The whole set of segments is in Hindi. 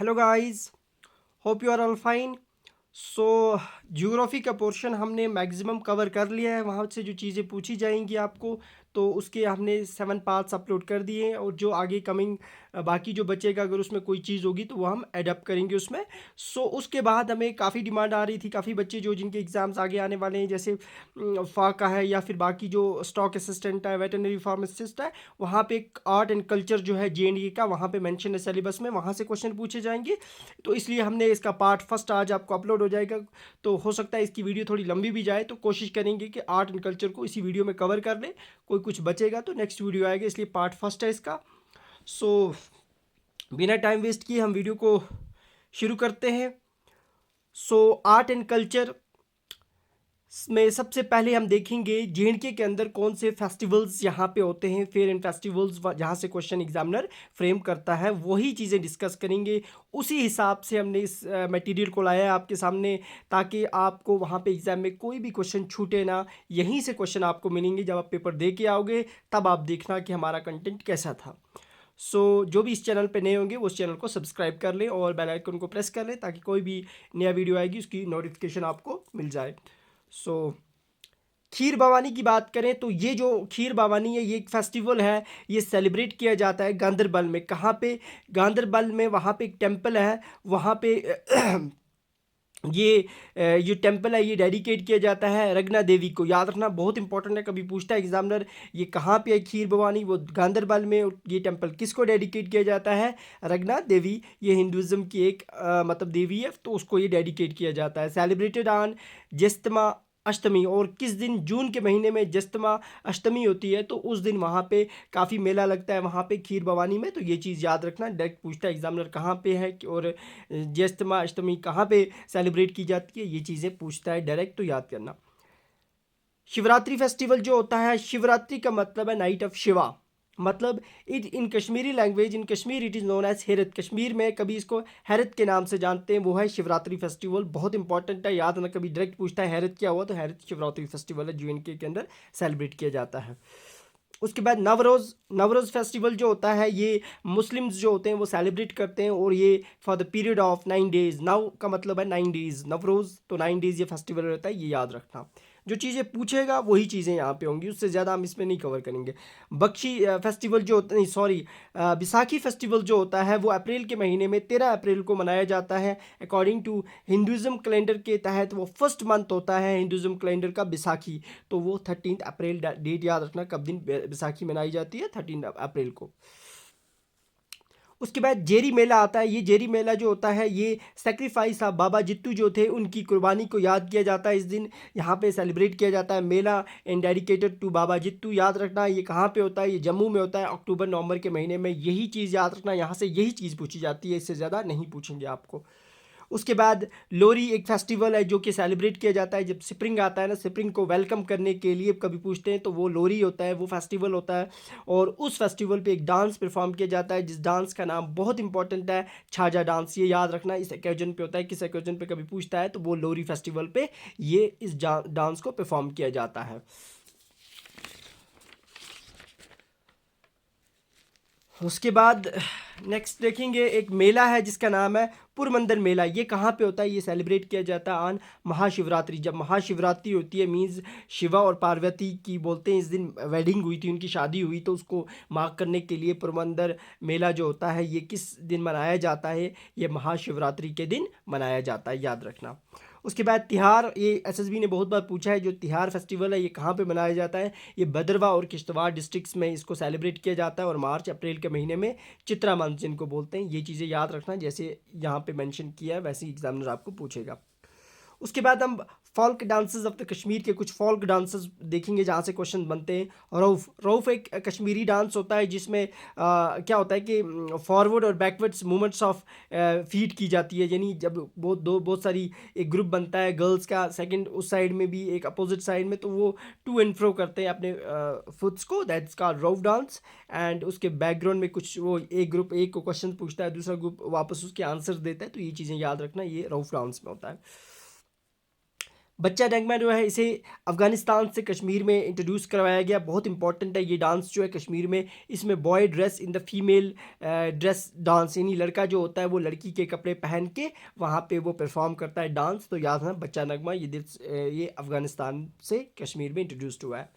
Hello guys, hope you are all fine. So geography का पोर्शन हमने मैक्सिमम कवर कर लिया है। वहाँ से जो चीज़ें पूछी जाएंगी आपको, तो उसके हमने 7 पार्ट्स अपलोड कर दिए हैं। और जो आगे कमिंग बाकी जो बचेगा, अगर उसमें कोई चीज़ होगी तो वो हम एडप्ट करेंगे उसमें। उसके बाद हमें काफ़ी डिमांड आ रही थी, काफ़ी बच्चे जो जिनके एग्ज़ाम्स आगे आने वाले हैं, जैसे फाका है या फिर बाकी जो स्टॉक असिस्टेंट है, वेटरनरी फार्मासिस्ट है, वहाँ पे एक आर्ट एंड कल्चर जो है JNDK का, वहाँ पे मेंशन है सिलेबस में, वहाँ से क्वेश्चन पूछे जाएंगे। तो इसलिए हमने इसका पार्ट फर्स्ट आज आपको अपलोड हो जाएगा। तो हो सकता है इसकी वीडियो थोड़ी लंबी भी जाए, तो कोशिश करेंगे कि आर्ट एंड कल्चर को इसी वीडियो में कवर कर लें। कोई कुछ बचेगा तो नेक्स्ट वीडियो आएगा, इसलिए पार्ट फर्स्ट है इसका। सो बिना टाइम वेस्ट किए हम वीडियो को शुरू करते हैं। आर्ट एंड कल्चर में सबसे पहले हम देखेंगे JNK के अंदर कौन से फेस्टिवल्स यहाँ पे होते हैं। फेयर एंड फेस्टिवल्स जहाँ से क्वेश्चन एग्जामिनर फ्रेम करता है, वही चीज़ें डिस्कस करेंगे। उसी हिसाब से हमने इस मटेरियल को लाया है आपके सामने, ताकि आपको वहाँ पे एग्जाम में कोई भी क्वेश्चन छूटे ना। यहीं से क्वेश्चन आपको मिलेंगे, जब आप पेपर दे के आओगे तब आप देखना कि हमारा कंटेंट कैसा था। जो भी इस चैनल पे नए होंगे वो इस चैनल को सब्सक्राइब कर लें और बेल आइकन को प्रेस कर लें, ताकि कोई भी नया वीडियो आएगी उसकी नोटिफिकेशन आपको मिल जाए। सो खीर भवानी की बात करें तो ये जो खीर भवानी है, ये एक फेस्टिवल है। ये सेलिब्रेट किया जाता है गांदरबल में। कहाँ पे? गांदरबल में, वहाँ पे एक टेम्पल है। वहाँ पे ये टेम्पल है, ये डेडिकेट किया जाता है रगना देवी को। याद रखना, बहुत इंपॉर्टेंट है, कभी पूछता है एग्जामिनर ये कहाँ पे है खीर भवानी, वो गांदरबल में। ये टेम्पल किसको डेडिकेट किया जाता है? रगना देवी। ये हिंदुज़म की एक मतलब देवी है, तो उसको ये डेडिकेट किया जाता है। सेलिब्रेटेड ऑन ज्येष्ठमा अष्टमी। और किस दिन? जून के महीने में ज्येष्ठमा अष्टमी होती है, तो उस दिन वहाँ पे काफ़ी मेला लगता है वहाँ पे खीर भवानी में। तो ये चीज़ याद रखना, डायरेक्ट पूछता है एग्जामिनर कहाँ पे है और ज्येष्ठमा अष्टमी कहाँ पे सेलिब्रेट की जाती है, ये चीज़ें पूछता है डायरेक्ट, तो याद करना। शिवरात्रि फेस्टिवल जो होता है, शिवरात्रि का मतलब है नाइट ऑफ शिवा। मतलब it in Kashmiri language, in Kashmir it is known as Herath. Kashmir में कभी इसको हेरत के नाम से जानते हैं, वो है शिवरात्रि फेस्टिवल। बहुत इंपॉर्टेंट है, याद ना, कभी डायरेक्ट पूछता है हेरत क्या हुआ, तो हेरत शिवरात्रि फेस्टिवल है, JNK के अंदर सेलिब्रेट किया जाता है। उसके बाद नवरोज़। नवरोज़ फेस्टिवल जो होता है, ये मुस्लिम्स जो होते हैं वो सेलिब्रेट करते हैं, और ये for the period of 9 days. नव का मतलब है 9 डेज़, नवरोज़, तो 9 डेज़ ये फेस्टिवल रहता है, ये याद रखना। जो चीज़ें पूछेगा वही चीज़ें यहाँ पे होंगी, उससे ज़्यादा हम इसमें नहीं कवर करेंगे। बख्शी फेस्टिवल जो होता, नहीं सॉरी, बैसाखी फेस्टिवल जो होता है वो अप्रैल के महीने में 13 अप्रैल को मनाया जाता है। अकॉर्डिंग टू हिंदुज़म कैलेंडर के तहत वो फर्स्ट मंथ होता है हिंदुज़म कैलेंडर का, बैसाखी। तो वो 13 अप्रैल डेट याद रखना, कब दिन बैसाखी मनाई जाती है, 13 अप्रैल को। उसके बाद जेरी मेला आता है। ये जेरी मेला जो होता है, ये सेक्रीफाइस ऑफ बाबा जित्तू जो थे, उनकी कुर्बानी को याद किया जाता है इस दिन। यहाँ पे सेलिब्रेट किया जाता है मेला एंड डेडिकेटेड टू बाबा जित्तू। याद रखना, ये कहाँ पे होता है? ये जम्मू में होता है, अक्टूबर नवंबर के महीने में। यही चीज़ याद रखना, यहाँ से यही चीज़ पूछी जाती है, इससे ज़्यादा नहीं पूछेंगे आपको। उसके बाद लोरी एक फेस्टिवल है जो कि सेलिब्रेट किया जाता है जब स्प्रिंग आता है ना, स्प्रिंग को वेलकम करने के लिए कभी पूछते हैं, तो वो लोरी होता है, वो फेस्टिवल होता है। और उस फेस्टिवल पे एक डांस परफॉर्म किया जाता है, जिस डांस का नाम बहुत इंपॉर्टेंट है, छाजा डांस। ये याद रखना, इस ओकेजन पे होता है, किस ओकेजन पे कभी पूछता है, तो वो लोरी फेस्टिवल पे ये इस डांस को परफॉर्म किया जाता है। उसके बाद नेक्स्ट देखेंगे, एक मेला है जिसका नाम है पुरमंदर मेला। ये कहाँ पे होता है? ये सेलिब्रेट किया जाता है ऑन महाशिवरात्रि। जब महाशिवरात्रि होती है, मीन्स शिवा और पार्वती की बोलते हैं इस दिन वेडिंग हुई थी, उनकी शादी हुई, तो उसको मार्क करने के लिए पुरमंदर मेला जो होता है, ये किस दिन मनाया जाता है? ये महाशिवरात्रि के दिन मनाया जाता है, याद रखना। उसके बाद तिहार, ये SSB ने बहुत बार पूछा है, जो तिहार फेस्टिवल है ये कहाँ पे मनाया जाता है? ये भद्रवाह और किश्तवाड़ डिस्ट्रिक्ट्स में इसको सेलिब्रेट किया जाता है, और मार्च अप्रैल के महीने में चित्रा मास जिनको बोलते हैं। ये चीज़ें याद रखना, जैसे यहाँ पे मेंशन किया है वैसे ही एग्जामिनर आपको पूछेगा। उसके बाद हम folk dances of the Kashmir के कुछ फोल्क डांसेस देखेंगे, जहाँ से क्वेश्चन बनते हैं। रऊफ। रऊफ एक कश्मीरी डांस होता है, जिसमें क्या होता है कि फॉरवर्ड और बैकवर्ड्स मूवमेंट्स ऑफ फीट की जाती है। यानी जब बहुत सारी एक ग्रुप बनता है गर्ल्स का, सेकंड उस साइड में भी एक अपोजिट साइड में, तो वो टू एंड फ्रो करते हैं अपने फुट्स को, that's called Rauf dance. And उसके बैकग्राउंड में कुछ वो एक ग्रुप एक को क्वेश्चन पूछता है, दूसरा ग्रुप वापस उसके आंसर देता है, तो ये चीज़ें याद रखना, ये रऊफ डांस में होता है। बच्चा नगमा जो है इसे अफ़गानिस्तान से कश्मीर में इंट्रोड्यूस करवाया गया, बहुत इंपॉर्टेंट है ये डांस जो है कश्मीर में। इसमें boy dress in the female dress dance, यानी लड़का जो होता है वो लड़की के कपड़े पहन के वहाँ पे वो परफॉर्म करता है डांस। तो याद रखना बच्चा नगमा ये अफ़गानिस्तान से कश्मीर में इंट्रोड्यूस्ड हुआ है।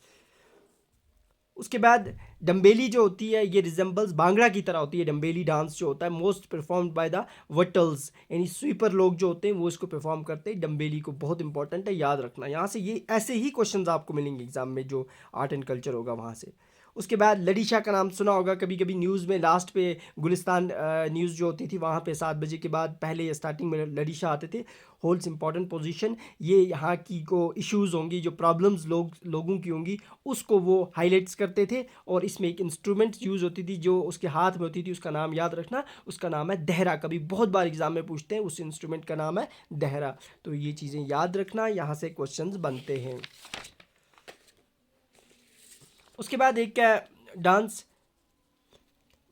उसके बाद डम्बेली जो होती है ये रिजेंबल्स भांगड़ा की तरह होती है। डम्बेली डांस जो होता है मोस्ट परफॉर्म्ड बाय द वटल्स, यानी स्वीपर लोग जो होते हैं वो इसको परफॉर्म करते हैं। डम्बेली को बहुत इंपॉर्टेंट है, याद रखना। यहाँ से ये ऐसे ही क्वेश्चंस आपको मिलेंगे एग्जाम में जो आर्ट एंड कल्चर होगा वहाँ से। उसके बाद लड़ीशा का नाम सुना होगा कभी कभी न्यूज़ में, लास्ट पे गुलिस्तान न्यूज़ जो होती थी वहाँ पे 7 बजे के बाद पहले स्टार्टिंग में लड़ीशा आते थे। होल्ड्स इंपॉर्टेंट पोजीशन, ये यहाँ की को इश्यूज होंगी, जो प्रॉब्लम्स लोगों की होंगी उसको वो हाईलाइट्स करते थे। और इसमें एक इंस्ट्रूमेंट यूज़ होती थी जो उसके हाथ में होती थी, उसका नाम याद रखना, उसका नाम है दहरा। कभी बहुत बार एग्जाम में पूछते हैं, उस इंस्ट्रूमेंट का नाम है दहरा। तो ये चीज़ें याद रखना, यहाँ से क्वेश्चंस बनते हैं। उसके बाद एक डांस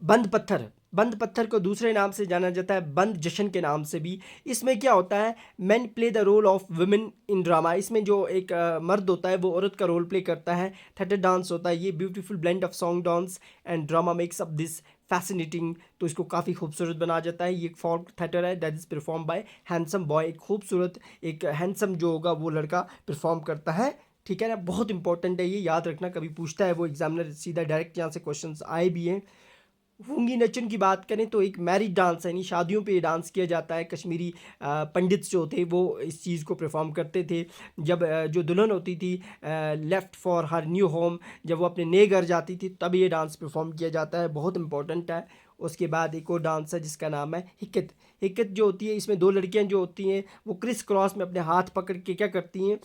बंद पत्थर, बंद पत्थर को दूसरे नाम से जाना जाता है बंद जश्न के नाम से भी। इसमें क्या होता है, man play the role of women in drama. इसमें जो एक मर्द होता है वो औरत का रोल प्ले करता है। थिएटर डांस होता है ये, beautiful blend of song dance and drama makes up this fascinating. तो इसको काफ़ी खूबसूरत बना जाता है। ये एक फोक थिएटर है that is perform by handsome boy. एक खूबसूरत एक हैंडसम जो होगा वो लड़का परफॉर्म करता है, ठीक है ना। बहुत इंपॉर्टेंट है ये, याद रखना, कभी पूछता है वो एग्जामिनर सीधा डायरेक्ट, यहाँ से क्वेश्चंस आए भी हैं। वूंगी नचन की बात करें तो एक मैरिज डांस है, यानी शादियों पे डांस किया जाता है। कश्मीरी पंडित जो थे वो इस चीज़ को परफॉर्म करते थे। जब जो दुल्हन होती थी left for her new home, जब वो अपने नए घर जाती थी तब ये डांस परफॉर्म किया जाता है, बहुत इंपॉर्टेंट है। उसके बाद एक और डांस है जिसका नाम है हिक्कत। हिक्कत जो होती है इसमें दो लड़कियां जो होती हैं वो क्रिस क्रॉस में अपने हाथ पकड़ के क्या करती हैं,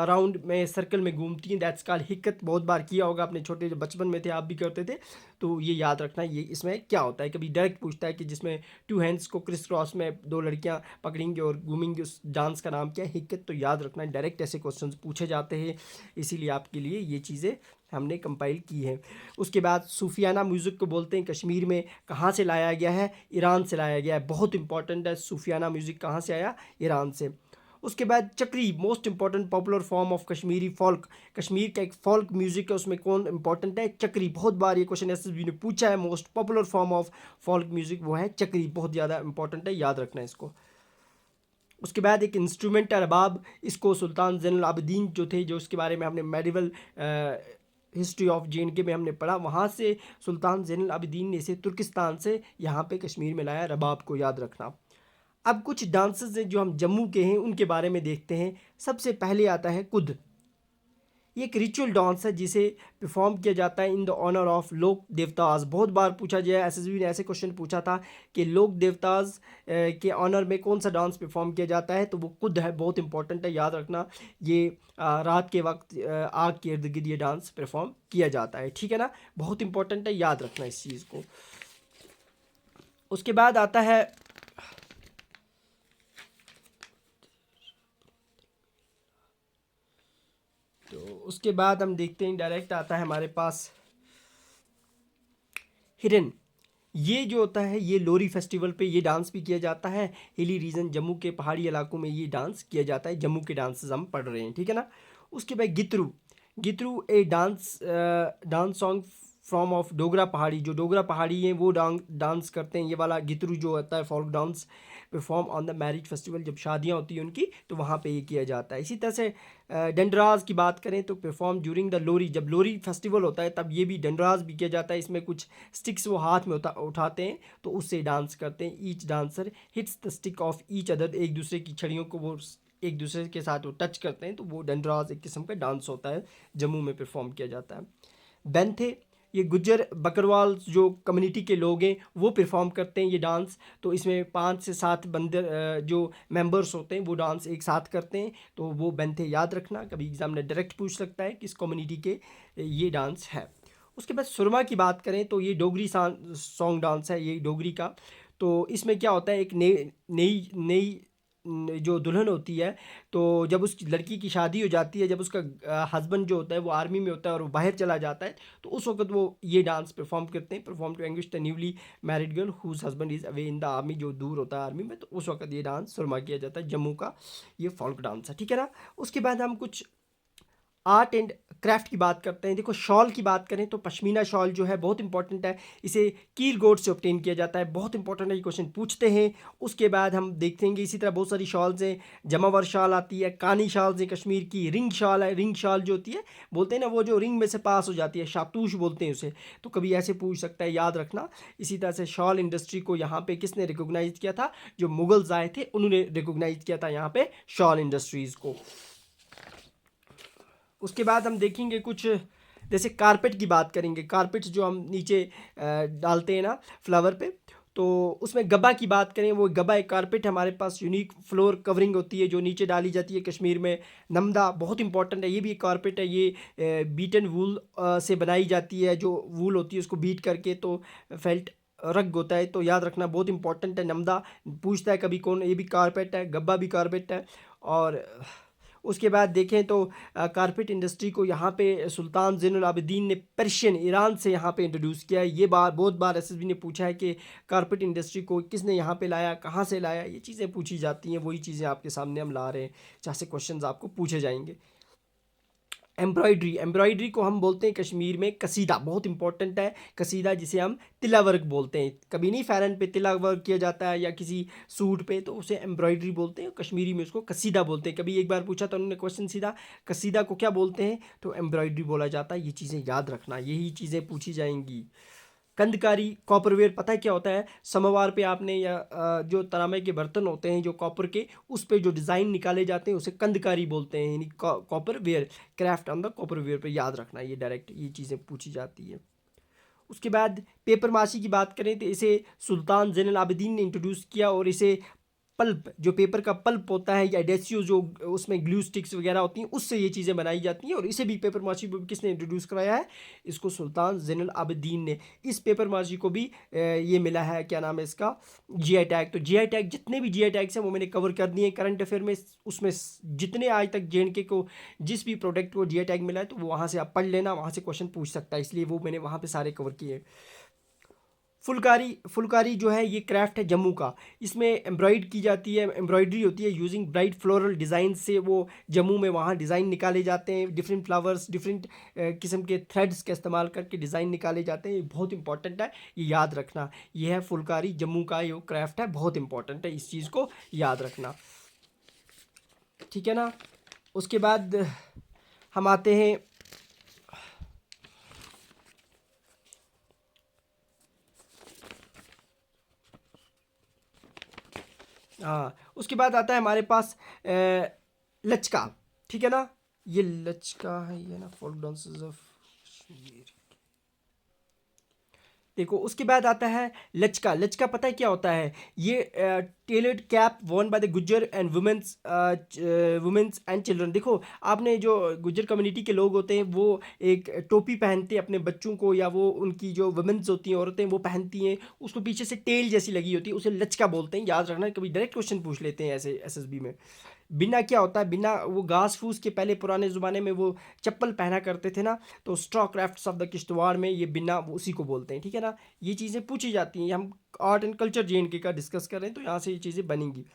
राउंड में सर्कल में घूमती हैं, दैट्स कॉल्ड हिक्कत। बहुत बार किया होगा अपने छोटे, जब बचपन में थे आप भी करते थे। तो ये याद रखना, ये इसमें क्या होता है। कभी डायरेक्ट पूछता है कि जिसमें 2 हैंड्स को क्रिस क्रॉस में 2 लड़कियां पकड़ेंगी और घूमेंगी, उस डांस का नाम क्या है, हिक्कत। तो याद रखना, डायरेक्ट ऐसे क्वेश्चंस पूछे जाते हैं, इसीलिए आपके लिए ये चीज़ें हमने कंपाइल की है। उसके बाद सूफियाना म्यूज़िक को बोलते हैं, कश्मीर में कहाँ से लाया गया है, ईरान से लाया गया है। बहुत इंपॉर्टेंट है, सूफियाना म्यूज़िक कहाँ से आया, ईरान से। उसके बाद चक्री, most important popular form of Kashmiri folk. Kashmir का एक फॉल्क म्यूज़िक है, उसमें कौन इंपॉर्टेंट है, चक्री। बहुत बार ये क्वेश्चन एसएसबी ने पूछा है, most popular form of folk music वो है चक्री, बहुत ज़्यादा इंपॉर्टेंट है, याद रखना इसको। उसके बाद एक इंस्ट्रूमेंट है रबाब, इसको सुल्तान ज़ैनुल आबिदीन जो थे, जो उसके बारे में हमने मेडिवल हिस्ट्री ऑफ JNK में हमने पढ़ा, वहाँ से सुल्तान ज़ैनुल आबिदीन ने इसे तुर्किस्तान से यहाँ पे कश्मीर में लाया, रबाब को याद रखना। अब कुछ डांसेस हैं जो हम जम्मू के हैं उनके बारे में देखते हैं। सबसे पहले आता है कुद। ये एक रिचुअल डांस है जिसे परफॉर्म किया जाता है इन द ऑनर ऑफ लोक देवताज। बहुत बार पूछा गया, एसएसबी ने ऐसे क्वेश्चन पूछा था कि लोक देवताज के ऑनर में कौन सा डांस परफॉर्म किया जाता है, तो वो कुद है, बहुत इंपॉर्टेंट है, याद रखना। ये रात के वक्त आग के इर्द गिर्द ये डांस परफॉर्म किया जाता है, ठीक है ना, बहुत इंपॉर्टेंट है, याद रखना इस चीज़ को। उसके बाद आता है उसके बाद हम देखते हैं डायरेक्ट आता है हमारे पास हिरन। ये जो होता है ये लोरी फेस्टिवल पे ये डांस भी किया जाता है। हिली रीजन जम्मू के पहाड़ी इलाकों में ये डांस किया जाता है, जम्मू के डांसेस हम पढ़ रहे हैं, ठीक है ना। उसके बाद Gitru. Gitru a dance song from of Dogra Pahari. जो डोगरा पहाड़ी हैं वो डांस करते हैं, ये वाला गितरू जो होता है folk dance perform on the marriage festival. जब शादियां होती हैं उनकी तो वहाँ पे ये किया जाता है। इसी तरह से डंडराज की बात करें तो परफॉर्म ड्यूरिंग द लोरी। जब लोरी फेस्टिवल होता है तब ये भी डंडराज भी किया जाता है। इसमें कुछ स्टिक्स वो हाथ में उठाते हैं तो उससे डांस करते हैं। Each dancer hits the stick of each other. एक दूसरे की छड़ियों को वो एक दूसरे के साथ वो टच करते हैं, तो वो डंडराज एक किस्म का डांस होता है, जम्मू में परफॉर्म किया जाता है। बेंथे, ये गुज्जर बकरवाल जो कम्युनिटी के लोग हैं वो परफॉर्म करते हैं ये डांस। तो इसमें 5 से 7 बंदे जो मेंबर्स होते हैं वो डांस एक साथ करते हैं, तो वो बेंथे याद रखना। कभी एग्जाम में डायरेक्ट पूछ सकता है किस कम्युनिटी के ये डांस है। उसके बाद सुरमा की बात करें तो ये डोगरी सॉन्ग डांस है, ये डोगरी का। तो इसमें क्या होता है, एक नई नई नई जो दुल्हन होती है, तो जब उस लड़की की शादी हो जाती है, जब उसका हस्बैंड जो होता है वो आर्मी में होता है और वो बाहर चला जाता है, तो उस वक्त वो ये डांस परफॉर्म करते हैं, perform to anguish the newly married girl whose husband is away in the army, जो दूर होता है आर्मी में, तो उस वक्त ये डांस सुरमा किया जाता है। जम्मू का ये फोल्क डांस है, ठीक है ना। उसके बाद हम कुछ आर्ट एंड क्राफ्ट की बात करते हैं। देखो, शॉल की बात करें तो पश्मीना शॉल जो है बहुत इंपॉर्टेंट है, इसे कील गोट से ऑब्टेन किया जाता है, बहुत इंपॉर्टेंट है, ये क्वेश्चन पूछते हैं। उसके बाद हम देखेंगे इसी तरह बहुत सारी शॉल्स हैं, जमावर शॉल आती है, कानी शॉल्स हैं कश्मीर की, रिंग शॉल है, रिंग शॉल जो होती है बोलते हैं ना वो जो रिंग में से पास हो जाती है, शातूश बोलते हैं उसे, तो कभी ऐसे पूछ सकता है, याद रखना। इसी तरह से शॉल इंडस्ट्री को यहाँ पे किसने रिकोगनाइज किया था, जो मुगल्स आए थे उन्होंने रिकोगनाइज किया था यहाँ पे शॉल इंडस्ट्रीज़ को। उसके बाद हम देखेंगे कुछ, जैसे कारपेट की बात करेंगे, कारपेट जो हम नीचे डालते हैं ना फ्लावर पे, तो उसमें गब्बा की बात करें, वो गब्बा एक कारपेट हमारे पास यूनिक फ्लोर कवरिंग होती है जो नीचे डाली जाती है कश्मीर में। नमदा बहुत इंपॉर्टेंट है, ये भी एक कारपेट है, ये बीटन वूल से बनाई जाती है, जो वूल होती है उसको बीट करके तो फेल्ट रग होता है, तो याद रखना बहुत इंपॉर्टेंट है। नमदा पूछता है कभी कौन, ये भी कारपेट है, गब्बा भी कारपेट है। और उसके बाद देखें तो कारपेट इंडस्ट्री को यहाँ पे सुल्तान ज़ैनुल आबिदीन ने पर्शियन ईरान से यहाँ पे इंट्रोड्यूस किया है। ये बात बहुत बार एसएसबी ने पूछा है कि कारपेट इंडस्ट्री को किसने यहाँ पे लाया, कहाँ से लाया, ये चीज़ें पूछी जाती हैं, वही चीज़ें आपके सामने हम ला रहे हैं, जहाँ से क्वेश्चन आपको पूछे जाएंगे। एम्ब्रॉयडरी, एम्ब्रॉयडरी को हम बोलते हैं कश्मीर में कसीदा, बहुत इंपॉर्टेंट है कसीदा, जिसे हम तिला वर्क बोलते हैं। कभी नहीं फ़ैरन पे तिला वर्क किया जाता है या किसी सूट पे, तो उसे एम्ब्रॉयडरी बोलते हैं, कश्मीरी में उसको कसीदा बोलते हैं। कभी एक बार पूछा तो उन्होंने क्वेश्चन सीधा, कसीदा को क्या बोलते हैं, तो एम्ब्रॉयडरी बोला जाता है। ये चीज़ें याद रखना, यही चीज़ें पूछी जाएंगी। कंदकारी कॉपरवेयर पता है क्या होता है, समोवार पे आपने या जो तरामे के बर्तन होते हैं जो कॉपर के, उस पे जो डिज़ाइन निकाले जाते हैं उसे कंदकारी बोलते हैं, यानी कॉपरवेयर, क्राफ्ट ऑन द कॉपरवेयर पे, याद रखना, ये डायरेक्ट ये चीज़ें पूछी जाती है। उसके बाद पेपर माशी की बात करें तो इसे सुल्तान ज़ैनुल आबिदीन ने इंट्रोड्यूस किया, और इसे पल्प, जो पेपर का पल्प होता है या एडेसियो जो उसमें ग्लू स्टिक्स वगैरह होती हैं, उससे ये चीज़ें बनाई जाती हैं, और इसे भी पेपर माशी को भी किसने इंट्रोड्यूस कराया है, इसको सुल्तान ज़ैनुल आबिदीन ने। इस पेपर माशी को भी ये मिला है, क्या नाम है इसका, जीआई टैग। तो जीआई टैग, जितने भी जीआई टैग्स हैं वो मैंने कवर कर दिए हैं करंट अफेयर में, उसमें जितने आज तक जेएंडके को जिस भी प्रोडक्ट को जीआई टैग मिला है तो वो वहाँ से आप पढ़ लेना, वहाँ से क्वेश्चन पूछ सकता है, इसलिए वो मैंने वहाँ पे सारे कवर किए। फुलकारी, फुलकारी जो है ये क्राफ्ट है जम्मू का, इसमें एम्ब्रॉयड की जाती है, एम्ब्रॉयडरी होती है यूजिंग ब्राइट फ्लोरल डिज़ाइन से, वो जम्मू में वहाँ डिज़ाइन निकाले जाते हैं, डिफरेंट फ्लावर्स, डिफरेंट किस्म के थ्रेड्स का इस्तेमाल करके डिज़ाइन निकाले जाते हैं। ये बहुत इंपॉर्टेंट है, ये याद रखना, ये है फुलकारी, जम्मू का ये क्राफ्ट है, बहुत इंपॉर्टेंट है, इस चीज़ को याद रखना, ठीक है ना। उसके बाद हम आते हैं हाँ, उसके बाद आता है हमारे पास लचका, ठीक है ना, ये लचका है, ये ना फोक डांसेस ऑफ कश्मीर। देखो, उसके बाद आता है लचका, लचका पता है क्या होता है, ये tailored cap Warne by the Gujjar and women's and children. देखो, आपने जो गुज्जर कम्युनिटी के लोग होते हैं वो एक टोपी पहनते हैं अपने बच्चों को, या वो उनकी जो वुमेंस होती हैं, औरतें, वो पहनती हैं, उसको पीछे से टेल जैसी लगी होती है, उसे लचका बोलते हैं, याद रखना, कभी डायरेक्ट क्वेश्चन पूछ लेते हैं ऐसे एसएसबी में। बिना क्या होता है, बिना वो घास फूस के पहले पुराने ज़माने में वो चप्पल पहना करते थे ना, तो straw crafts of the Kishtwar में ये बिना, वो उसी को बोलते हैं, ठीक है ना। ये चीज़ें पूछी जाती हैं, हम आर्ट एंड कल्चर जेएंडके का डिस्कस कर रहे हैं, तो यहाँ से ये चीज़ें बनेंगी।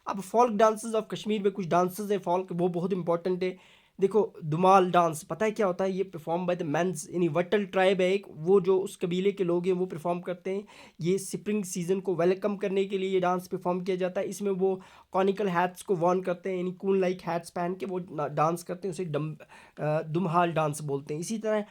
अब फोल्क डांसेस ऑफ कश्मीर में कुछ डांसेस हैं फोल्क, वो बहुत इंपॉर्टेंट है। देखो, दुमाल डांस पता है क्या होता है, ये परफॉर्म बाय द मेंस, यानी वट्टल ट्राइब है एक, वो जो उस कबीले के लोग हैं वो परफॉर्म करते हैं। ये स्प्रिंग सीजन को वेलकम करने के लिए ये डांस परफॉर्म किया जाता है। इसमें वो कॉनिकल हैट्स को वॉर्न करते हैं, यानी कून लाइक हैट्स पहन के वो डांस करते हैं, उसे दुमहाल डांस बोलते हैं। इसी तरह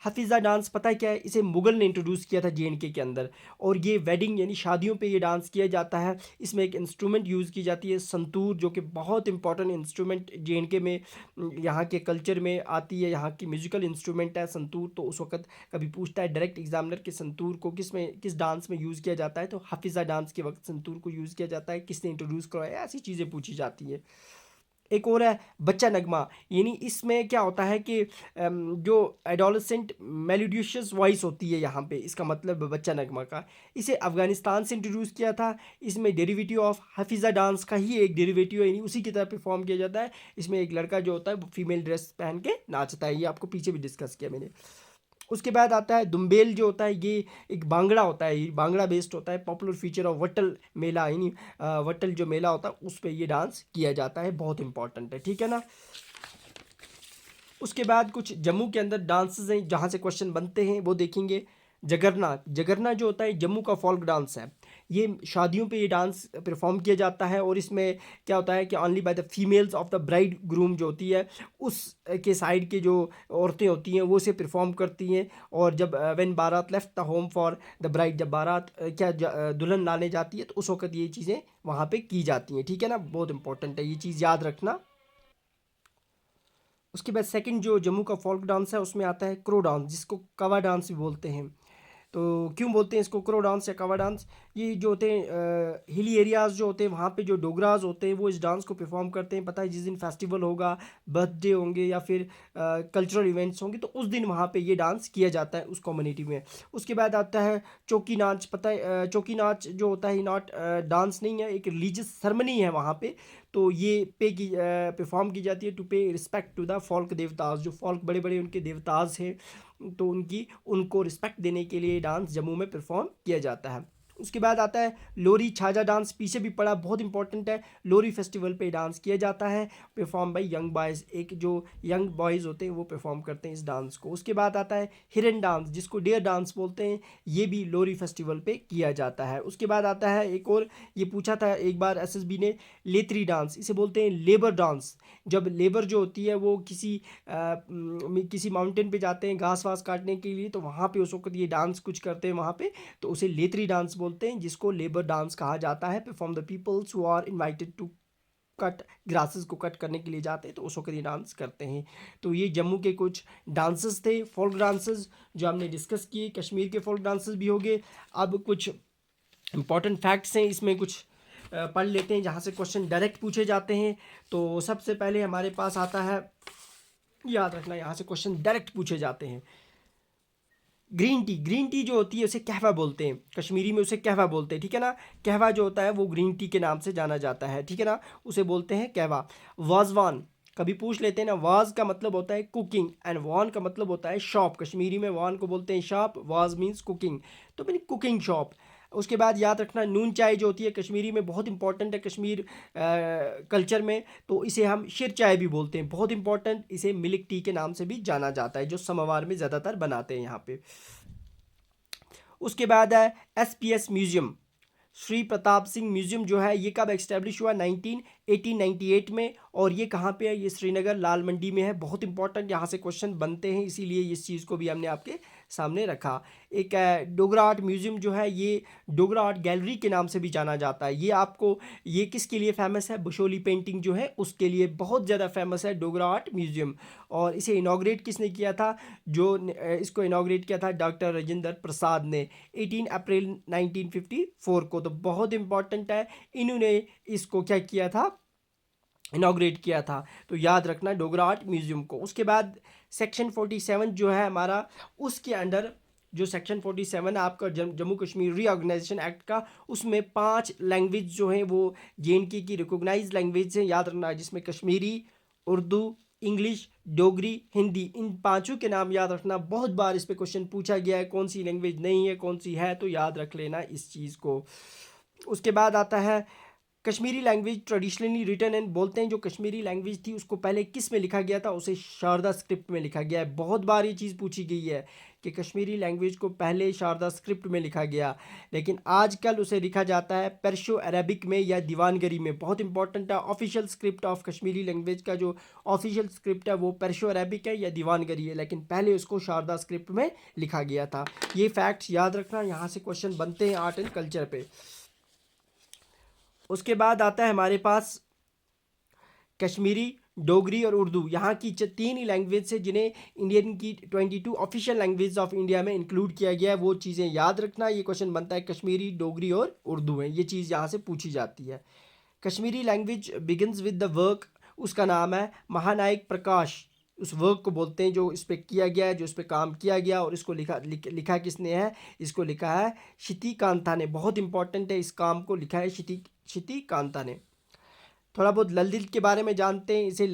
हफीज़ा डांस पता है क्या है, इसे मुगल ने इंट्रोड्यूस किया था जेएंडके के अंदर, और ये वेडिंग यानी शादियों पे ये डांस किया जाता है। इसमें एक इंस्ट्रूमेंट यूज़ की जाती है संतूर, जो कि बहुत इंपॉर्टेंट इंस्ट्रूमेंट जेएंडके में, यहाँ के कल्चर में आती है, यहाँ की म्यूजिकल इंस्ट्रूमेंट है संतूर। तो उस वक्त कभी पूछता है डायरेक्ट एग्जामिनर कि संतूर को किस डांस में यूज़ किया जाता है, तो हफीज़ा डांस के वक्त संतूर को यूज़ किया जाता है, किसने इंट्रोड्यूस करवाया, ऐसी चीज़ें पूछी जाती है। एक और है बच्चा नगमा, यानी इसमें क्या होता है कि जो एडोलसेंट मेलोडियस वॉइस होती है यहाँ पे, इसका मतलब बच्चा नगमा का, इसे अफ़गानिस्तान से इंट्रोड्यूस किया था। इसमें डेरिवेटिव ऑफ हफीज़ा डांस का ही एक डेरिवेटिव है, यानी उसी की तरह परफॉर्म किया जाता है। इसमें एक लड़का जो होता है वो फीमेल ड्रेस पहन के नाचता है, ये आपको पीछे भी डिस्कस किया मैंने। उसके बाद आता है दुम्बेल, जो होता है ये एक बांगड़ा होता है, ये बांगड़ा बेस्ड होता है। पॉपुलर फीचर ऑफ वट्टल मेला, यानी वट्टल जो मेला होता है उस पर ये डांस किया जाता है, बहुत इंपॉर्टेंट है, ठीक है ना। उसके बाद कुछ जम्मू के अंदर डांसेस हैं जहाँ से क्वेश्चन बनते हैं, वो देखेंगे। जगरना, जगरना जो होता है जम्मू का फोल्क डांस है। ये शादियों पे ये डांस परफॉर्म किया जाता है, और इसमें क्या होता है कि only by the females of the bride groom जो होती है उस के साइड के जो औरतें होती हैं वो इसे परफॉर्म करती हैं। और जब व्हेन बारात left the home for the bride, जब बारात दुल्हन लाने जाती है तो उस वक्त ये चीज़ें वहाँ पे की जाती हैं, ठीक है ना। बहुत इंपॉर्टेंट है, ये चीज़ याद रखना। उसके बाद सेकंड जो जम्मू का फोल्क डांस है उसमें आता है क्रो डांस, जिसको कवा डांस भी बोलते हैं। तो क्यों बोलते हैं इसको क्रो डांस या कवा डांस? ये जो होते हैं हिली एरियाज़ जो होते हैं वहाँ पे जो डोगराज होते हैं वो इस डांस को परफॉर्म करते हैं। पता है जिस दिन फेस्टिवल होगा, बर्थडे होंगे या फिर कल्चरल इवेंट्स होंगे, तो उस दिन वहाँ पे ये डांस किया जाता है उस कम्युनिटी में। उसके बाद आता है चौकी नाच। पता है चौकी नाच जो होता है नॉट डांस नहीं है, एक रिलीजियस सेरेमनी है वहाँ पे। तो ये परफॉर्म की जाती है टू पे रिस्पेक्ट टू द फॉल्क देवताज, जो फॉल्क बड़े बड़े उनके देवताज हैं, तो उनको रिस्पेक्ट देने के लिए डांस जम्मू में परफॉर्म किया जाता है। उसके बाद आता है लोरी छाजा डांस, पीछे भी पड़ा, बहुत इंपॉर्टेंट है। लोरी फेस्टिवल पे डांस किया जाता है, परफॉर्म बाय यंग बॉयज़, एक जो यंग बॉयज़ होते हैं वो परफॉर्म करते हैं इस डांस को। उसके बाद आता है हिरन डांस, जिसको डेयर डांस बोलते हैं, ये भी लोरी फेस्टिवल पे किया जाता है। उसके बाद आता है एक और, ये पूछा था एक बार एसएसबी ने, लेतरी डांस, इसे बोलते हैं लेबर डांस। जब लेबर जो होती है वो किसी माउंटेन पे जाते हैं घास वास काटने के लिए, तो वहाँ पे उस वक्त ये डांस कुछ करते हैं वहाँ पे, तो उसे लेतरी डांस बोलते हैं, जिसको लेबर डांस कहा जाता है। Perform the peoples who are invited to cut grasses को कट करने के लिए जाते हैं, तो उस वक्त ये डांस करते हैं। तो ये जम्मू के कुछ डांसेस थे, फोल्क डांसेस जो हमने डिस्कस किए। कश्मीर के फोल्क डांसेस भी हो गए। अब कुछ इंपॉर्टेंट फैक्ट्स हैं इसमें, कुछ पढ़ लेते हैं जहाँ से क्वेश्चन डायरेक्ट पूछे जाते हैं। तो सबसे पहले हमारे पास आता है, याद रखना यहाँ से क्वेश्चन डायरेक्ट पूछे जाते हैं। ग्रीन टी, ग्रीन टी जो होती है उसे कहवा बोलते हैं, कश्मीरी में उसे कहवा बोलते हैं, ठीक है ना। कहवा जो होता है वो ग्रीन टी के नाम से जाना जाता है, ठीक है ना, उसे बोलते हैं कहवा। वाजवान, कभी पूछ लेते हैं ना, वाज का मतलब होता है कुकिंग एंड वान का मतलब होता है शॉप। कश्मीरी में वान को बोलते हैं शॉप, वाज मीन्स कुकिंग, तो मैंने कुकिंग शॉप। उसके बाद याद रखना नून चाय जो होती है कश्मीरी में बहुत इंपॉर्टेंट है कश्मीर कल्चर में, तो इसे हम शिर चाय भी बोलते हैं, बहुत इंपॉर्टेंट। इसे मिल्क टी के नाम से भी जाना जाता है, जो समवार में ज़्यादातर बनाते हैं यहाँ पे। उसके बाद है SPS museum, Shri Pratap Singh museum जो है ये कब एस्टेब्लिश हुआ? 1898 में। और ये कहाँ पे है? ये श्रीनगर लाल मंडी में है, बहुत इंपॉर्टेंट, यहाँ से क्वेश्चन बनते हैं, इसीलिए इस चीज़ को भी हमने आपके सामने रखा। एक डोगरा आर्ट म्यूज़ियम जो है ये डोगरा आर्ट गैलरी के नाम से भी जाना जाता है। ये किसके लिए फेमस है? बुशोली पेंटिंग जो है उसके लिए बहुत ज़्यादा फेमस है डोगरा आर्ट म्यूज़ियम। और इसे इनाग्रेट किसने किया था? इसको इनाग्रेट किया था डॉक्टर राजेंद्र प्रसाद ने 18 अप्रैल 1954 को, तो बहुत इंपॉर्टेंट है। इन्होंने इसको क्या किया था? इनाग्रेट किया था। तो याद रखना डोगरा आर्ट म्यूज़ियम को। उसके बाद सेक्शन 47 जो है हमारा, उसके अंडर जो सेक्शन 47 है आपका जम्मू कश्मीर रीऑर्गेनाइजेशन एक्ट का, उसमें 5 लैंग्वेज जो हैं वो JNK की रिकोगनाइज लैंग्वेज हैं, याद रखना, जिसमें कश्मीरी, उर्दू, इंग्लिश, डोगरी, हिंदी, इन पांचों के नाम याद रखना। बहुत बार इस पे क्वेश्चन पूछा गया है, कौन सी लैंग्वेज नहीं है कौन सी है, तो याद रख लेना इस चीज़ को। उसके बाद आता है Kashmiri language traditionally written and, बोलते हैं जो कश्मीरी लैंग्वेज थी उसको पहले किस में लिखा गया था? उसे शारदा स्क्रिप्ट में लिखा गया है। बहुत बार ये चीज़ पूछी गई है कि कश्मीरी लैंग्वेज को पहले शारदा स्क्रिप्ट में लिखा गया, लेकिन आजकल उसे लिखा जाता है पर्शियो अरेबिक में या दीवानगरी में। बहुत इंपॉर्टेंट है, official script of Kashmiri language का जो ऑफिशियल स्क्रिप्ट है वो पर्शियो अरेबिक है या दीवानगरी है, लेकिन पहले उसको शारदा स्क्रिप्ट में लिखा गया था। ये फैक्ट्स याद रखना, यहाँ से क्वेश्चन बनते हैं आर्ट एंड कल्चर पे। उसके बाद आता है हमारे पास कश्मीरी, डोगरी और उर्दू, यहाँ की 3 ही लैंग्वेज से जिन्हें इंडियन की 22 ऑफिशियल लैंग्वेज ऑफ इंडिया में इंक्लूड किया गया है, वो चीज़ें याद रखना। ये क्वेश्चन बनता है कश्मीरी, डोगरी और उर्दू है, ये चीज़ यहाँ से पूछी जाती है। Kashmiri language begins with the work उसका नाम है महानायक प्रकाश। उस वर्क को बोलते हैं जो इस पे किया गया है, जो इस पे काम किया गया, और इसको लिखा किसने है? इसको लिखा है क्षिति कांता ने। बहुत इंपॉर्टेंट है, इस काम को लिखा है क्षिति कांता ने। थोड़ा बहुत ललित के बारे में जानते हैं। इसे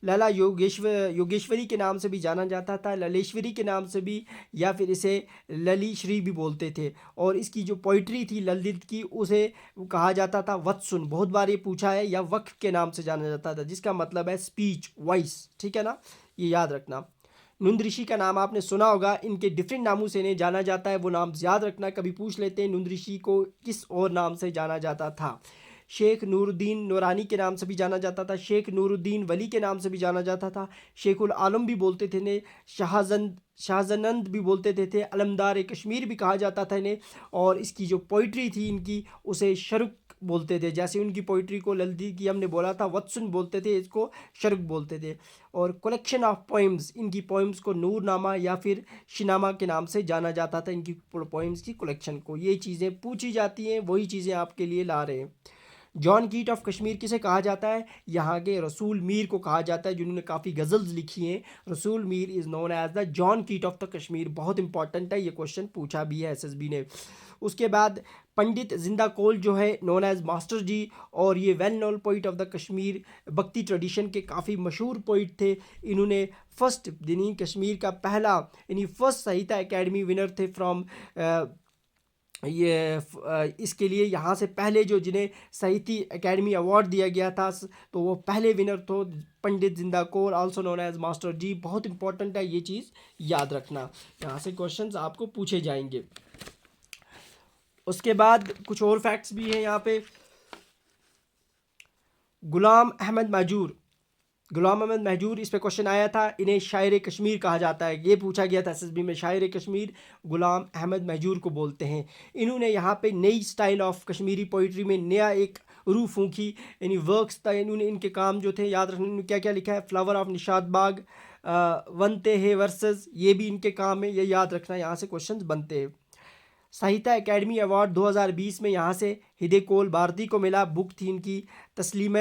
लला योगेश्वरी के नाम से भी जाना जाता था, ललेश्वरी के नाम से भी, या फिर इसे लली श्री भी बोलते थे। और इसकी जो पोइट्री थी ललित की, उसे कहा जाता था वत्सुन। बहुत बार ये पूछा है, या वक्फ के नाम से जाना जाता था, जिसका मतलब है स्पीच, वॉइस। ठीक है ना, ये याद रखना। नुंद ऋषि का नाम आपने सुना होगा, इनके डिफरेंट नामों से इन्हें जाना जाता है, वो नाम याद रखना। कभी पूछ लेते हैं नुंद ऋषि को किस और नाम से जाना जाता था। शेख नूरुद्दीन नूरानी के नाम से भी जाना जाता था, शेख नूरुद्दीन वली के नाम से भी जाना जाता था, शेखुल आलम भी बोलते थे इन्हें, शाहजनंद भी बोलते थे, अलमदार कश्मीर भी कहा जाता था इन्हें। और इसकी जो पोइट्री थी इनकी, उसे शरुक बोलते थे। जैसे उनकी पोइट्री को लल्दी की हमने बोला था वत्सुन बोलते थे, इसको शरुक बोलते थे। और कलेक्शन ऑफ पोइम्स, इनकी पोइम्स को नूरनामा या फिर शिनामा के नाम से जाना जाता था, इनकी पोइम्स की कलेक्शन को। ये चीज़ें पूछी जाती हैं, वही चीज़ें आपके लिए ला रहे हैं। जॉन कीट ऑफ कश्मीर किसे कहा जाता है? यहाँ के रसूल मीर को कहा जाता है, जिन्होंने काफ़ी गज़ल्स लिखी हैं। Rasul Mir is known as the John Keat of the Kashmir. बहुत इंपॉर्टेंट है, ये क्वेश्चन पूछा भी है एसएसबी ने। उसके बाद पंडित जिंदा कोल जो है नोन एज मास्टर जी, और ये well known poet of the Kashmir, भक्ति ट्रेडिशन के काफ़ी मशहूर पोइट थे। इन्होंने फर्स्ट यानी कश्मीर का पहला यानी फर्स्ट साहित्य अकेडमी विनर थे फ्रॉम इसके लिए यहाँ से पहले जो जिन्हें साहित्य एकेडमी अवार्ड दिया गया था, तो वो पहले विनर तो Pandit Zinda Kaur, also known as master ji. बहुत इंपॉर्टेंट है, ये चीज़ याद रखना, यहाँ से क्वेश्चंस आपको पूछे जाएंगे। उसके बाद कुछ और फैक्ट्स भी हैं यहाँ पे। गुलाम अहमद महजूर, इस पे क्वेश्चन आया था, इन्हें शायर कश्मीर कहा जाता है। ये पूछा गया था एसएसबी में, शायर कश्मीर गुलाम अहमद महजूर को बोलते हैं। इन्होंने यहाँ पे नई स्टाइल ऑफ कश्मीरी पोइट्री में नया एक रूह फूंकी, यानी वर्क्स था। इन्होंने इनके काम जो थे याद रखने, क्या क्या लिखा है? फ्लावर ऑफ निशात बाग, बनते हैं वर्सेस, ये भी इनके काम है, ये याद रखना, यहाँ से क्वेश्चन बनते हैं। साहित्य एकेडमी अवार्ड 2020 में यहाँ से हिदे कोल भारती को मिला। बुक थी इनकी तस्लीम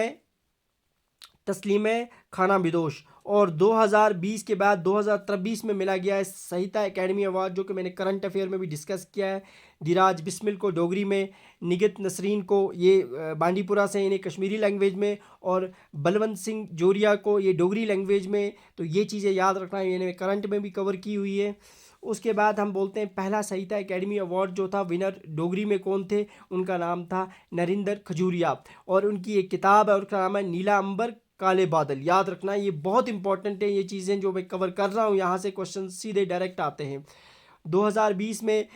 खाना बिदोश। और 2020 के बाद 2023 में मिला गया है साहित्य एकेडमी अवार्ड, जो कि मैंने करंट अफेयर में भी डिस्कस किया है। दिराज बिस्मिल को डोगरी में, निगत नसरीन को ये बांडीपुरा से इन्हें कश्मीरी लैंग्वेज में, और बलवंत सिंह जोरिया को ये डोगरी लैंग्वेज में। तो ये चीज़ें याद रखना, ये करंट में भी कवर की हुई है। उसके बाद हम बोलते हैं पहला साहित्य एकेडमी अवार्ड जो था विनर डोगरी में कौन थे? उनका नाम था नरिंदर खजूरिया, और उनकी एक किताब है, उसका नाम है नीला अंबर काले बादल। याद रखना, ये बहुत इंपॉर्टेंट है, ये चीज़ें जो मैं कवर कर रहा हूँ, यहाँ से क्वेश्चन सीधे डायरेक्ट आते हैं। 2020 में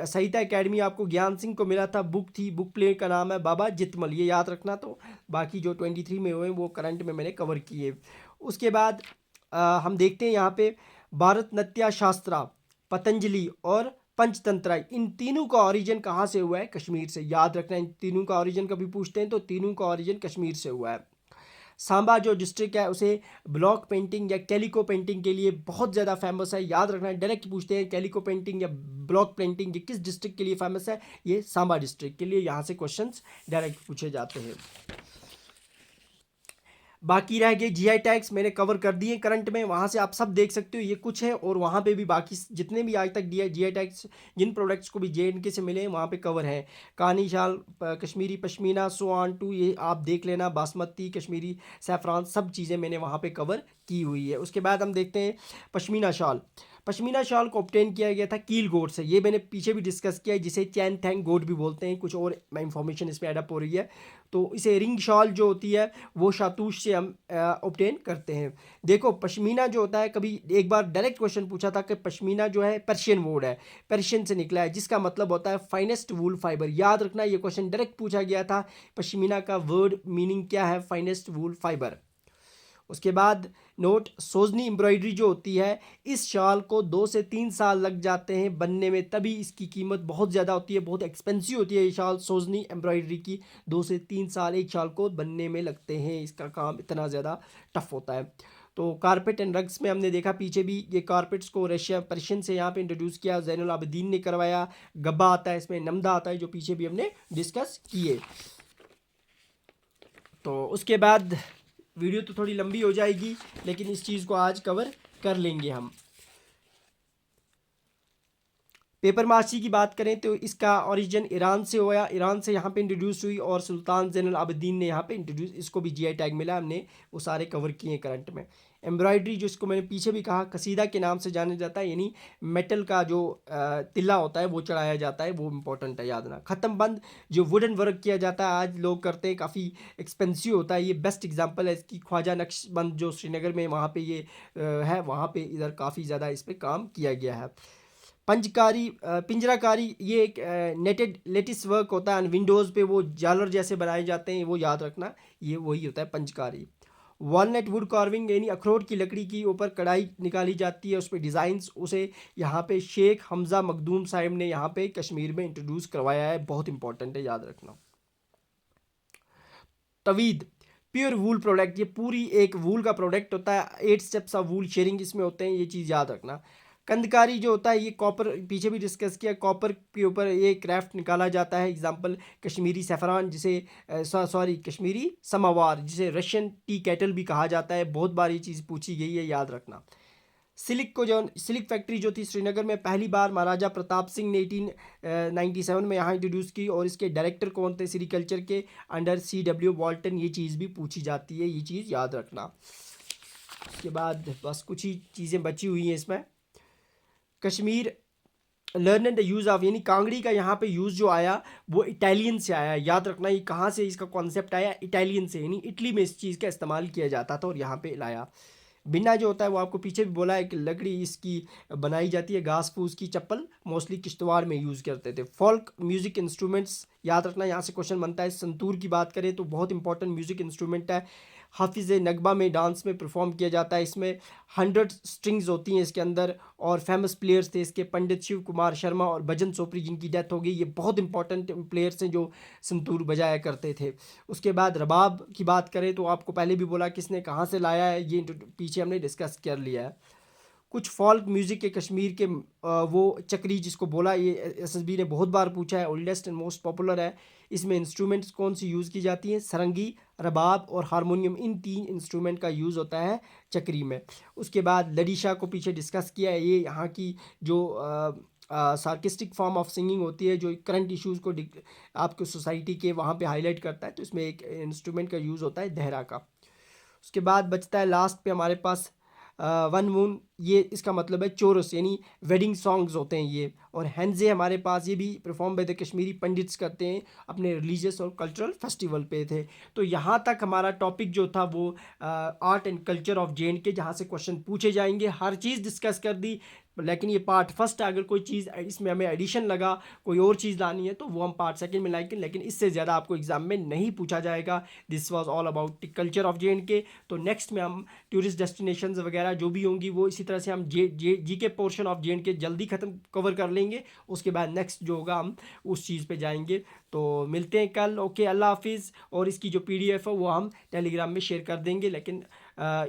साहित्य एकेडमी आपको ज्ञान सिंह को मिला था। बुक थी, बुक प्ले का नाम है बाबा जितमल, ये याद रखना। तो बाकी जो 23 में हुए वो करंट में मैंने कवर किए। उसके बाद हम देखते हैं यहाँ पे भारत नत्या शास्त्रा, पतंजलि और पंचतंत्रा, इन तीनों का ओरिजिन कहाँ से हुआ है? कश्मीर से। याद रखना, इन तीनों का ओरिजिन कभी पूछते हैं तो तीनों का ओरिजिन कश्मीर से हुआ है। सांबा जो डिस्ट्रिक्ट है उसे ब्लॉक पेंटिंग या कैलिको पेंटिंग के लिए बहुत ज़्यादा फेमस है। याद रखना, डायरेक्ट पूछते हैं कैलिको पेंटिंग या ब्लॉक पेंटिंग ये किस डिस्ट्रिक्ट के लिए फेमस है? ये सांबा डिस्ट्रिक्ट के लिए, यहाँ से क्वेश्चंस डायरेक्ट पूछे जाते हैं। बाकी रह गए जीआई टैग्स, मैंने कवर कर दिए करंट में, वहाँ से आप सब देख सकते हो, ये कुछ है। और वहाँ पे भी बाकी जितने भी आज तक जीआई टैग्स जिन प्रोडक्ट्स को भी जेएंडके से मिले हैं वहाँ पे कवर है। Kani shawl, Kashmiri pashmina, so on too, ये आप देख लेना, बासमती, कश्मीरी सैफरान, सब चीज़ें मैंने वहाँ पे कवर की हुई है। उसके बाद हम देखते हैं पश्मीना शॉल। पश्मीना शॉल को ऑब्टेन किया गया था कील गोट से, ये मैंने पीछे भी डिस्कस किया है, जिसे चैन थैंग गोट भी बोलते हैं। कुछ और इंफॉर्मेशन इसमें एडअप हो रही है। तो इसे रिंग शॉल जो होती है वो शातूश से हम ऑब्टेन करते हैं। देखो पश्मीना जो होता है, कभी एक बार डायरेक्ट क्वेश्चन पूछा था कि पश्मीना जो है पर्शियन वर्ड है, पर्शियन से निकला है, जिसका मतलब होता है फाइनेस्ट वूल फाइबर। याद रखना, ये क्वेश्चन डायरेक्ट पूछा गया था, पश्मीना का वर्ड मीनिंग क्या है? फाइनेस्ट वूल फाइबर। उसके बाद नोट, सोजनी एम्ब्रॉयडरी जो होती है, इस शाल को 2 से 3 साल लग जाते हैं बनने में, तभी इसकी कीमत बहुत ज़्यादा होती है, बहुत एक्सपेंसिव होती है ये शाल। सोजनी एम्ब्रॉयडरी की 2 से 3 साल एक शाल को बनने में लगते हैं, इसका काम इतना ज़्यादा टफ होता है। तो कारपेट एंड रग्स में हमने देखा पीछे भी, ये कारपेट्स को रशिया पर्शियन से यहाँ पे इंट्रोड्यूस किया, जैनुल आबिदीन ने करवाया। गब्बा आता है इसमें, नमदा आता है, जो पीछे भी हमने डिस्कस किए। तो उसके बाद वीडियो तो थोड़ी लंबी हो जाएगी, लेकिन इस चीज़ को आज कवर कर लेंगे हम। पेपर माशी की बात करें तो इसका ओरिजिन ईरान से हुआ, ईरान से यहाँ पे इंट्रोड्यूस हुई और सुल्तान ज़ैनुल आबिदीन ने यहाँ पे इंट्रोड्यूस, इसको भी जीआई टैग मिला, हमने वो सारे कवर किए हैं करंट में। एम्ब्रॉयडरी, जो इसको मैंने पीछे भी कहा, कसीदा के नाम से जाना जाता है, यानी मेटल का जो तिल्ला होता है वो चढ़ाया जाता है, वो इंपॉर्टेंट है याद रखना। ख़त्म बंद, जो वुडन वर्क किया जाता है, आज लोग करते हैं, काफ़ी एक्सपेंसिव होता है, ये बेस्ट एग्जांपल है इसकी। ख्वाजा नक्शबंद जो श्रीनगर में वहाँ पे ये है, वहाँ पे इधर काफ़ी ज़्यादा इस पर काम किया गया है। पंचकारी, पिंजराकारी, ये एक नेटेड लेटिस वर्क होता है, विंडोज़ पे वो झालर जैसे बनाए जाते हैं, वो याद रखना, ये वही होता है पंचकारी। वॉलनट वुड कार्विंग, यानी अखरोट की लकड़ी की ऊपर कढ़ाई निकाली जाती है, उस पर डिज़ाइंस, उसे यहाँ पे शेख हमज़ा मखदूम साहिब ने यहाँ पे कश्मीर में इंट्रोड्यूस करवाया है, बहुत इंपॉर्टेंट है, याद रखना। तवीद, प्योर वूल प्रोडक्ट, ये पूरी एक वूल का प्रोडक्ट होता है, 8 स्टेप्स ऑफ वूल शेयरिंग इसमें होते हैं, ये चीज़ याद रखना। कंदकारी जो होता है, ये कॉपर, पीछे भी डिस्कस किया, कॉपर के ऊपर ये क्राफ्ट निकाला जाता है, एग्जांपल कश्मीरी सैफरान, जिसे सॉरी कश्मीरी समावार, जिसे रशियन टी कैटल भी कहा जाता है, बहुत बार ये चीज़ पूछी गई है, याद रखना। सिलिक को, जो सिलिक फैक्ट्री जो थी श्रीनगर में, पहली बार महाराजा प्रताप सिंह ने 1897 में यहाँ इंट्रोड्यूस की, और इसके डायरेक्टर कौन थे सेरिकल्चर के, अंडर CW वॉल्टन, ये चीज़ भी पूछी जाती है, ये चीज़ याद रखना। उसके बाद बस कुछ ही चीज़ें बची हुई हैं इसमें। Kashmir learn and the use of, यानी कांगड़ी का यहाँ पे यूज़ जो आया वो इटालियन से आया, याद रखना। ये कहाँ से इसका कॉन्सेप्ट आया, इटालियन से, यानी इटली में इस चीज़ का इस्तेमाल किया जाता था और यहाँ पे लाया। बिन्ना जो होता है वो आपको पीछे भी बोला है कि लकड़ी इसकी बनाई जाती है, घास फूस की चप्पल मोस्टली किश्तवाड़ में यूज़ करते थे। फोल्क म्यूज़िक इंस्ट्रूमेंट्स, याद रखना, यहाँ से क्वेश्चन बनता है। संतूर की बात करें तो बहुत इंपॉर्टेंट म्यूज़िक इंस्ट्रूमेंट है, हाफिज़ नगमा में डांस में परफॉर्म किया जाता है, इसमें 100 स्ट्रिंग्स होती हैं इसके अंदर, और फेमस प्लेयर्स थे इसके, पंडित शिव कुमार शर्मा और भजन सोपरी, जिनकी डेथ हो गई, ये बहुत इंपॉर्टेंट प्लेयर्स हैं जो संतूर बजाया करते थे। उसके बाद रबाब की बात करें तो आपको पहले भी बोला किसने कहाँ से लाया है, ये पीछे हमने डिस्कस कर लिया है। कुछ फॉल्क म्यूज़िक के कश्मीर के, वो चक्री जिसको बोला, ये SSB ने बहुत बार पूछा है, ओल्डेस्ट एंड मोस्ट पॉपुलर है। इसमें इंस्ट्रूमेंट्स कौन सी यूज़ की जाती हैं, सरंगी, रबाब और हारमोनियम, इन 3 इंस्ट्रूमेंट का यूज़ होता है चक्री में। उसके बाद लडीशा को पीछे डिस्कस किया है, ये यहाँ की जो सार्किस्टिक फॉर्म ऑफ सिंगिंग होती है, जो करंट इश्यूज़ को आपके सोसाइटी के वहाँ पे हाईलाइट करता है, तो इसमें एक इंस्ट्रूमेंट का यूज़ होता है दहरा का। उसके बाद बचता है लास्ट पे हमारे पास वन मून, ये इसका मतलब है चोरस, यानी वेडिंग सॉन्ग्स होते हैं ये। और हैंजे हमारे पास, ये भी perform by the Kashmiri pandits करते हैं, अपने रिलीजियस और कल्चरल फेस्टिवल पे थे। तो यहाँ तक हमारा टॉपिक जो था वो art and culture of JNK, जहाँ से क्वेश्चन पूछे जाएंगे, हर चीज़ डिस्कस कर दी। लेकिन ये पार्ट फर्स्ट है, अगर कोई चीज़ इसमें हमें एडिशन लगा, कोई और चीज़ लानी है, तो वो हम पार्ट सेकंड में लाएंगे, लेकिन इससे ज़्यादा आपको एग्जाम में नहीं पूछा जाएगा। This was all about culture of JNK। तो नेक्स्ट में हम टूरिस्ट डेस्टिनेशंस वगैरह जो भी होंगी वो इसी तरह से हम GK पोर्शन ऑफ JNK जल्दी ख़त्म कवर कर लेंगे। उसके बाद नेक्स्ट जो होगा हम उस चीज़ पे जाएंगे। तो मिलते हैं कल, ओके, अल्लाह हाफिज़। और इसकी जो PDF है वो हम टेलीग्राम में शेयर कर देंगे, लेकिन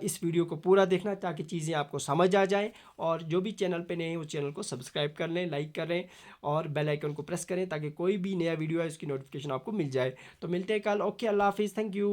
इस वीडियो को पूरा देखना ताकि चीज़ें आपको समझ आ जाएं। और जो भी चैनल पे नए हैं उस चैनल को सब्सक्राइब कर लें, लाइक करें और बेल आइकन को प्रेस करें ताकि कोई भी नया वीडियो है उसकी नोटिफिकेशन आपको मिल जाए। तो मिलते हैं कल, ओके, अल्लाह हाफिज़, थैंक यू।